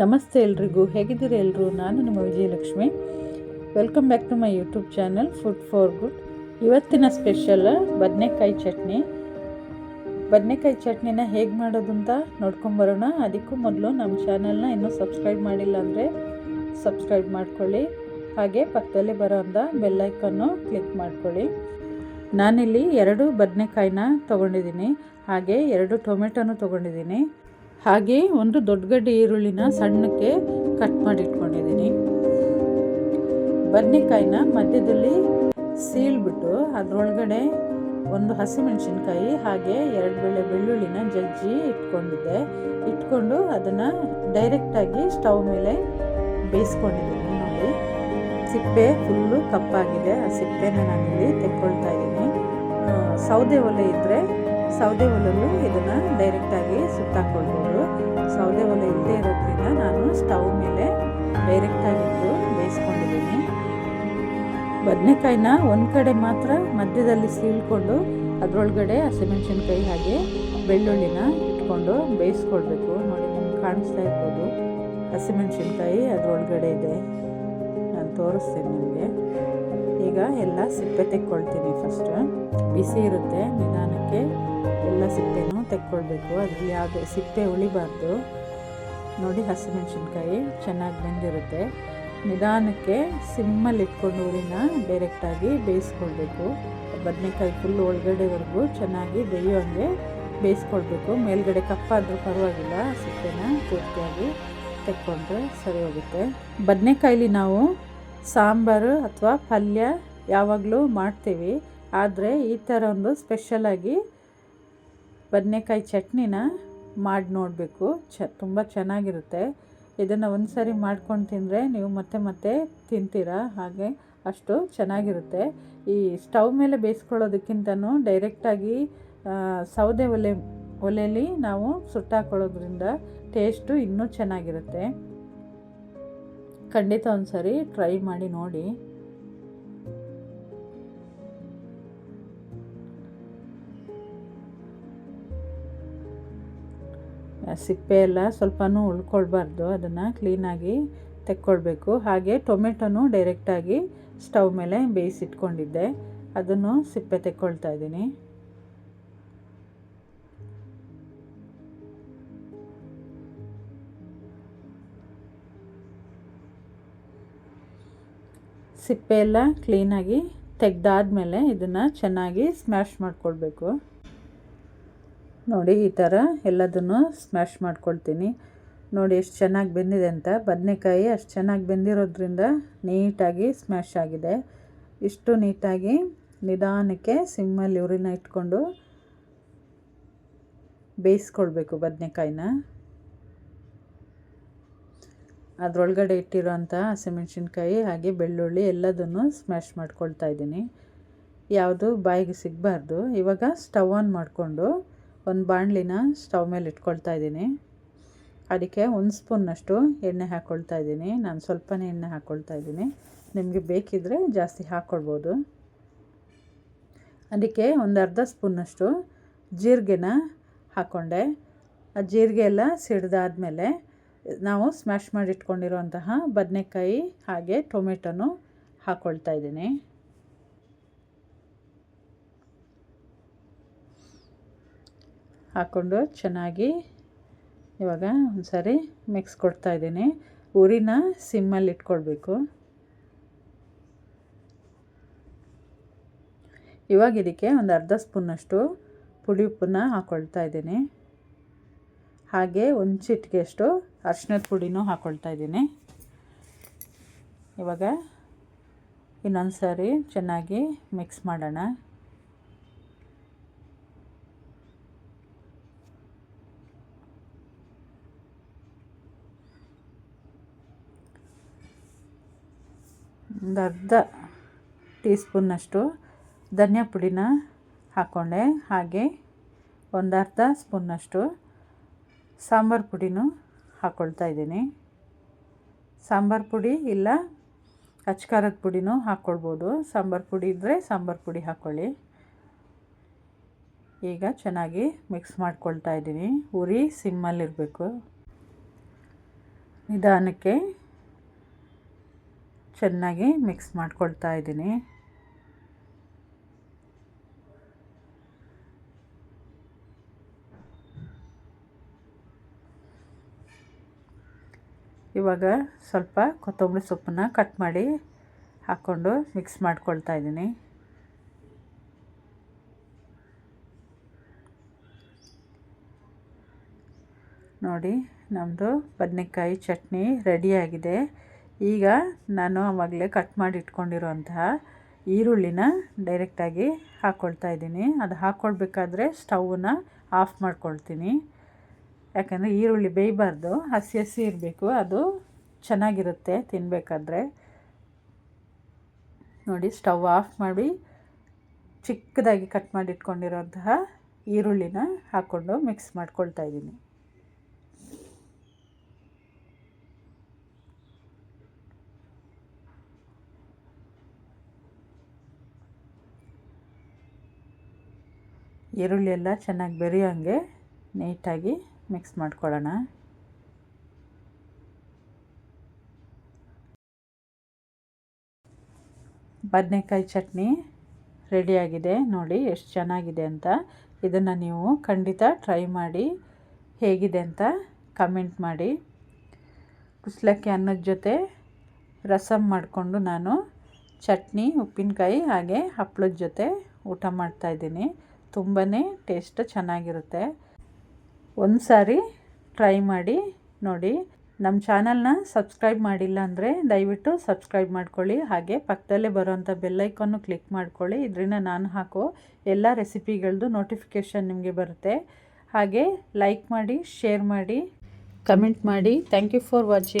ನಮಸ್ತೆ ಎಲ್ರಿಗೂ, ಹೇಗಿದ್ದೀರಿ ಎಲ್ಲರೂ? ನಾನು ನಿಮ್ಮ Vijayalakshmi. Welcome back to my YouTube channel food for good. ಇವತ್ತಿನ ಸ್ಪೆಷಲ್ ಬದನೆಕಾಯಿ ಚಟ್ನಿ. ಬದನೆಕಾಯಿ ಚಟ್ನಿನ ಹೇಗೆ ಮಾಡೋದು ಅಂತ ನೋಡ್ಕೊಂಬರೋಣ. ಅದಕ್ಕೂ ಮೊದಲು ನಮ್ಮ ಚಾನಲ್ನ ಇನ್ನೂ ಸಬ್ಸ್ಕ್ರೈಬ್ ಮಾಡಿಲ್ಲ ಅಂದರೆ ಸಬ್ಸ್ಕ್ರೈಬ್ ಮಾಡ್ಕೊಳ್ಳಿ. ಹಾಗೆ ಪಕ್ಕದಲ್ಲೇ ಬರೋ ಅಂಥ ಬೆಲ್ಲೈಕನ್ನು ಕ್ಲಿಕ್ ಮಾಡ್ಕೊಳ್ಳಿ. ನಾನಿಲ್ಲಿ 2 ಬದನೆಕಾಯಿನ ತೊಗೊಂಡಿದ್ದೀನಿ, ಹಾಗೆ 2 ಟೊಮೆಟೊನೂ ತೊಗೊಂಡಿದ್ದೀನಿ, ಹಾಗೆ ಒಂದು ದೊಡ್ಡ ಗಡ್ಡೆ ಈರುಳ್ಳಿನ ಸಣ್ಣಕ್ಕೆ ಕಟ್ ಮಾಡಿ ಇಟ್ಕೊಂಡಿದ್ದೀನಿ. ಬದನೆಕಾಯಿನ ಮಧ್ಯದಲ್ಲಿ ಸೀಳ್ಬಿಟ್ಟು ಅದರೊಳಗಡೆ ಒಂದು ಹಸಿಮೆಣಸಿನ್ಕಾಯಿ ಹಾಗೆ 2 ಬೆಳ್ಳೆ ಬೆಳ್ಳುಳ್ಳಿನ ಜಜ್ಜಿ ಇಟ್ಕೊಂಡು ಅದನ್ನು ಡೈರೆಕ್ಟಾಗಿ ಸ್ಟವ್ ಮೇಲೆ ಬೇಯಿಸ್ಕೊಂಡಿದ್ದೀನಿ. ನೋಡಿ, ಸಿಪ್ಪೆ ಫುಲ್ಲು ಕಪ್ಪಾಗಿದೆ. ಆ ಸಿಪ್ಪೆನ ನಾನಿಲ್ಲಿ ತೆಕ್ಕೊಳ್ತಾ ಇದ್ದೀನಿ. ಸೌದೆ ಒಲೆ ಇದ್ದರೆ ಸೌದೆ ಒಲೆಯಲ್ಲೂ ಇದನ್ನು ಡೈರೆಕ್ಟಾಗಿ ಸುತ್ತಾಕೊಳ್ಬೋದು. ಸೌದೆ ಒಲೆ ಇಲ್ಲದೆ ಇರೋದ್ರಿಂದ ನಾನು ಸ್ಟವ್ ಮೇಲೆ ಡೈರೆಕ್ಟಾಗಿದ್ದು ಬೇಯಿಸ್ಕೊಂಡಿದ್ದೀನಿ. ಬದನೆಕಾಯಿನ ಒಂದು ಕಡೆ ಮಾತ್ರ ಮಧ್ಯದಲ್ಲಿ ಸೀಳ್ಕೊಂಡು ಅದರೊಳಗಡೆ ಹಸಿಮೆಣಸಿನ್ಕಾಯಿ ಹಾಗೆ ಬೆಳ್ಳುಳ್ಳಿನ ಇಟ್ಕೊಂಡು ಬೇಯಿಸ್ಕೊಳ್ಬೇಕು. ನೋಡಿ, ನಿಮ್ಗೆ ಕಾಣಿಸ್ತಾ ಇರ್ಬೋದು, ಹಸಿಮೆಣಸಿನ್ಕಾಯಿ ಅದರೊಳಗಡೆ ಇದೆ. ನಾನು ತೋರಿಸ್ತೀನಿ ನಿಮಗೆ. ಈಗ ಎಲ್ಲ ಸಿಪ್ಪೆ ತೆಕ್ಕೊಳ್ತೀನಿ. ಫಸ್ಟ್ ಬಿಸಿ ಇರುತ್ತೆ, ನಿಧಾನಕ್ಕೆ ಎಲ್ಲ ಸಿಪ್ಪೆನೂ ತೆಕ್ಕೊಳ್ಬೇಕು. ಅದರಲ್ಲಿ ಯಾವುದೇ ಸಿಪ್ಪೆ ಉಳಿಬಾರ್ದು. ನೋಡಿ, ಹಸಿಮೆಣಸಿನ್ಕಾಯಿ ಚೆನ್ನಾಗಿ ಬೆಂದಿರುತ್ತೆ. ನಿಧಾನಕ್ಕೆ ಸಿಮ್ಮಲ್ಲಿ ಇಟ್ಕೊಂಡು ಉರಿನ ಡೈರೆಕ್ಟಾಗಿ ಬೇಯಿಸ್ಕೊಳ್ಬೇಕು. ಬದನೆಕಾಯಿ ಫುಲ್ ಒಳಗಡೆವರೆಗೂ ಚೆನ್ನಾಗಿ ಬೇಯೋಂಗೆ ಬೇಯಿಸ್ಕೊಳ್ಬೇಕು. ಮೇಲ್ಗಡೆ ಕಪ್ಪಾದರೂ ಪರವಾಗಿಲ್ಲ, ಸಿಪ್ಪೆನ ಪೂರ್ತಿಯಾಗಿ ತೆಕ್ಕೊಂಡ್ರೆ ಸರಿ ಹೋಗುತ್ತೆ. ಬದನೆಕಾಯಲ್ಲಿ ನಾವು ಸಾಂಬಾರು ಅಥವಾ ಪಲ್ಯ ಯಾವಾಗಲೂ ಮಾಡ್ತೀವಿ, ಆದರೆ ಈ ಥರ ಒಂದು ಸ್ಪೆಷಲಾಗಿ ಬದನೆಕಾಯಿ ಚಟ್ನಿನ ಮಾಡಿ ನೋಡಬೇಕು. ತುಂಬ ಚೆನ್ನಾಗಿರುತ್ತೆ. ಇದನ್ನು ಒಂದು ಸಾರಿ ಮಾಡ್ಕೊಂಡು ತಿಂದರೆ ನೀವು ಮತ್ತೆ ಮತ್ತೆ ತಿಂತೀರಾ, ಹಾಗೆ ಅಷ್ಟು ಚೆನ್ನಾಗಿರುತ್ತೆ. ಈ ಸ್ಟವ್ ಮೇಲೆ ಬೇಯಿಸ್ಕೊಳ್ಳೋದಕ್ಕಿಂತನೂ ಡೈರೆಕ್ಟಾಗಿ ಸೌದೆ ಒಲೆಯಲ್ಲಿ ನಾವು ಸುಟ್ಟಾಕೊಳ್ಳೋದ್ರಿಂದ ಟೇಸ್ಟು ಇನ್ನೂ ಚೆನ್ನಾಗಿರುತ್ತೆ. ಖಂಡಿತ ಒಂದು ಸಾರಿ ಟ್ರೈ ಮಾಡಿ ನೋಡಿ. ಸಿಪ್ಪೆ ಎಲ್ಲ ಸ್ವಲ್ಪನೂ ಉಳ್ಕೊಳ್ಬಾರ್ದು, ಅದನ್ನು ಕ್ಲೀನಾಗಿ ತೆಕ್ಕೊಳ್ಬೇಕು. ಹಾಗೆ ಟೊಮೆಟೊನೂ ಡೈರೆಕ್ಟಾಗಿ ಸ್ಟವ್ ಮೇಲೆ ಬೇಯಿಸಿಟ್ಕೊಂಡಿದ್ದೆ, ಅದನ್ನು ಸಿಪ್ಪೆ ತೆಕ್ಕೊಳ್ತಾ ಇದ್ದೀನಿ. ಸಿಪ್ಪೆ ಎಲ್ಲ ಕ್ಲೀನಾಗಿ ತೆಗೆದಾದ್ಮೇಲೆ ಇದನ್ನು ಚೆನ್ನಾಗಿ ಸ್ಮ್ಯಾಶ್ ಮಾಡ್ಕೊಳ್ಬೇಕು. ನೋಡಿ, ಈ ಥರ ಎಲ್ಲದನ್ನು ಸ್ಮ್ಯಾಶ್ ಮಾಡ್ಕೊಳ್ತೀನಿ. ನೋಡಿ ಎಷ್ಟು ಚೆನ್ನಾಗಿ ಬೆಂದಿದೆ ಅಂತ. ಬದನೆಕಾಯಿ ಅಷ್ಟು ಚೆನ್ನಾಗಿ ಬೆಂದಿರೋದ್ರಿಂದ ನೀಟಾಗಿ ಸ್ಮ್ಯಾಶ್ ಆಗಿದೆ. ಇಷ್ಟು ನೀಟಾಗಿ ನಿಧಾನಕ್ಕೆ ಸಿಮ್ಮಲ್ಲಿ ಉರಿನ ಇಟ್ಕೊಂಡು ಬೇಯಿಸ್ಕೊಳ್ಬೇಕು ಬದನೆಕಾಯಿನ. ಅದರೊಳಗಡೆ ಇಟ್ಟಿರೋಂಥ ಹಸಿಮೆಣಸಿನ್ಕಾಯಿ ಹಾಗೆ ಬೆಳ್ಳುಳ್ಳಿ ಎಲ್ಲದನ್ನು ಸ್ಮ್ಯಾಶ್ ಮಾಡ್ಕೊಳ್ತಾ ಇದ್ದೀನಿ. ಯಾವುದು ಬಾಯಿಗೆ ಸಿಗಬಾರ್ದು. ಇವಾಗ ಸ್ಟವ್ ಆನ್ ಮಾಡಿಕೊಂಡು ಒಂದು ಬಾಣಲಿನ ಸ್ಟವ್ ಮೇಲೆ ಇಟ್ಕೊಳ್ತಾ ಇದ್ದೀನಿ. ಅದಕ್ಕೆ 1 ಸ್ಪೂನ್ನಷ್ಟು ಎಣ್ಣೆ ಹಾಕ್ಕೊಳ್ತಾ ಇದ್ದೀನಿ. ನಾನು ಸ್ವಲ್ಪನೇ ಎಣ್ಣೆ ಹಾಕ್ಕೊಳ್ತಾ ಇದ್ದೀನಿ, ನಿಮಗೆ ಬೇಕಿದ್ದರೆ ಜಾಸ್ತಿ ಹಾಕ್ಕೊಳ್ಬೋದು. ಅದಕ್ಕೆ ಒಂದು ಅರ್ಧ ಸ್ಪೂನ್ನಷ್ಟು ಜೀರಿಗೆನ ಹಾಕ್ಕೊಂಡೆ. ಆ ಜೀರಿಗೆ ಎಲ್ಲ ಸಿಡ್ದಾದ್ಮೇಲೆ ನಾವು ಸ್ಮ್ಯಾಶ್ ಮಾಡಿ ಇಟ್ಕೊಂಡಿರೋಂತಹ ಬದನೆಕಾಯಿ ಹಾಗೆ ಟೊಮೆಟೊನೂ ಹಾಕ್ಕೊಳ್ತಾ ಇದ್ದೀನಿ. ಹಾಕ್ಕೊಂಡು ಚೆನ್ನಾಗಿ ಇವಾಗ ಒಂದು ಸಾರಿ ಮಿಕ್ಸ್ ಕೊಡ್ತಾ ಇದ್ದೀನಿ. ಉರಿನ ಸಿಮ್ಮಲ್ಲಿ ಇಟ್ಕೊಳ್ಬೇಕು. ಇವಾಗ ಇದಕ್ಕೆ ಒಂದು ಅರ್ಧ ಸ್ಪೂನ್ನಷ್ಟು ಪುಡಿ ಉಪ್ಪನ್ನ ಹಾಕ್ಕೊಳ್ತಾ ಇದ್ದೀನಿ. ಹಾಗೆ 1 ಚಿಟಿಕೆಯಷ್ಟು ಅರಿಶಿಣದ ಪುಡಿನೂ ಹಾಕ್ಕೊಳ್ತಾ ಇದ್ದೀನಿ. ಇವಾಗ ಇನ್ನೊಂದು ಸಾರಿ ಚೆನ್ನಾಗಿ ಮಿಕ್ಸ್ ಮಾಡೋಣ. ಒಂದು ಅರ್ಧ ಟೀ ಸ್ಪೂನ್ನಷ್ಟು ಧನಿಯಾ ಪುಡಿನ ಹಾಕ್ಕೊಂಡೆ. ಹಾಗೆ ಒಂದು ಅರ್ಧ ಸ್ಪೂನ್ನಷ್ಟು ಸಾಂಬಾರು ಪುಡಿನೂ ಹಾಕ್ಕೊಳ್ತಾ ಇದ್ದೀನಿ. ಸಾಂಬಾರು ಪುಡಿ ಇಲ್ಲ ಅಚ್ಕಾರದ ಪುಡಿನೂ ಹಾಕ್ಕೊಳ್ಬೋದು. ಸಾಂಬಾರು ಪುಡಿ ಇದ್ದರೆ ಸಾಂಬಾರು ಪುಡಿ ಹಾಕ್ಕೊಳ್ಳಿ. ಈಗ ಚೆನ್ನಾಗಿ ಮಿಕ್ಸ್ ಮಾಡ್ಕೊಳ್ತಾ ಇದ್ದೀನಿ. ಉರಿ ಸಿಮ್ಮಲ್ಲಿರಬೇಕು. ನಿಧಾನಕ್ಕೆ ಚೆನ್ನಾಗಿ ಮಿಕ್ಸ್ ಮಾಡ್ಕೊಳ್ತಾ ಇದ್ದೀನಿ. ಇವಾಗ ಸ್ವಲ್ಪ ಕೊತ್ತಂಬರಿ ಸೊಪ್ಪನ್ನ ಕಟ್ ಮಾಡಿ ಹಾಕ್ಕೊಂಡು ಮಿಕ್ಸ್ ಮಾಡ್ಕೊಳ್ತಾ ಇದ್ದೀನಿ. ನೋಡಿ, ನಮ್ಮದು ಬದನೆಕಾಯಿ ಚಟ್ನಿ ರೆಡಿಯಾಗಿದೆ. ಈಗ ನಾನು ಆವಾಗಲೇ ಕಟ್ ಮಾಡಿ ಇಟ್ಕೊಂಡಿರೋಂತಹ ಈರುಳ್ಳಿನ ಡೈರೆಕ್ಟಾಗಿ ಹಾಕ್ಕೊಳ್ತಾ ಇದ್ದೀನಿ. ಅದು ಹಾಕ್ಕೊಳ್ಬೇಕಾದ್ರೆ ಸ್ಟವ್ನ ಆಫ್ ಮಾಡ್ಕೊಳ್ತೀನಿ. ಯಾಕಂದರೆ ಈರುಳ್ಳಿ ಬೇಯಬಾರ್ದು, ಹಸಿ ಹಸಿ ಇರಬೇಕು, ಅದು ಚೆನ್ನಾಗಿರುತ್ತೆ ತಿನ್ನಬೇಕಾದ್ರೆ. ನೋಡಿ, ಸ್ಟವ್ ಆಫ್ ಮಾಡಿ ಚಿಕ್ಕದಾಗಿ ಕಟ್ ಮಾಡಿ ಇಟ್ಕೊಂಡಿರೋಂತಹ ಈರುಳ್ಳಿನ ಹಾಕ್ಕೊಂಡು ಮಿಕ್ಸ್ ಮಾಡ್ಕೊಳ್ತಾ ಇದ್ದೀನಿ. ಈರುಳ್ಳಿ ಎಲ್ಲ ಚೆನ್ನಾಗಿ ಬೆರೆಯೋಂಗೆ ನೀಟಾಗಿ ಮಿಕ್ಸ್ ಮಾಡ್ಕೊಳ್ಳೋಣ. ಬದನೆಕಾಯಿ ಚಟ್ನಿ ರೆಡಿಯಾಗಿದೆ. ನೋಡಿ ಎಷ್ಟು ಚೆನ್ನಾಗಿದೆ ಅಂತ. ಇದನ್ನು ನೀವು ಖಂಡಿತ ಟ್ರೈ ಮಾಡಿ, ಹೇಗಿದೆ ಅಂತ ಕಮೆಂಟ್ ಮಾಡಿ. ಕುಸಲಕ್ಕಿ ಅನ್ನದ ಜೊತೆ ರಸಮ್ ಮಾಡಿಕೊಂಡು ನಾನು ಚಟ್ನಿ, ಉಪ್ಪಿನಕಾಯಿ ಹಾಗೆ ಹಪ್ಪಳದ ಜೊತೆ ಊಟ ಮಾಡ್ತಾಯಿದ್ದೀನಿ. ತುಂಬಾ ಟೇಸ್ಟ್ ಚೆನ್ನಾಗಿರುತ್ತೆ. ಒಂದು ಸಾರಿ ಟ್ರೈ ಮಾಡಿ ನೋಡಿ. ನಮ್ಮ ಚಾನಲ್ನ ಸಬ್ಸ್ಕ್ರೈಬ್ ಮಾಡಿಲ್ಲ ಅಂದರೆ ದಯವಿಟ್ಟು ಸಬ್ಸ್ಕ್ರೈಬ್ ಮಾಡ್ಕೊಳ್ಳಿ. ಹಾಗೆ ಪಕ್ಕದಲ್ಲೇ ಬರೋವಂಥ ಬೆಲ್ಲೈಕನ್ನು ಕ್ಲಿಕ್ ಮಾಡ್ಕೊಳ್ಳಿ. ಇದರಿಂದ ನಾನು ಹಾಕೋ ಎಲ್ಲ ರೆಸಿಪಿಗಳದ್ದು ನೋಟಿಫಿಕೇಷನ್ ನಿಮಗೆ ಬರುತ್ತೆ. ಹಾಗೆ ಲೈಕ್ ಮಾಡಿ, ಶೇರ್ ಮಾಡಿ, ಕಮೆಂಟ್ ಮಾಡಿ. Thank you for watching.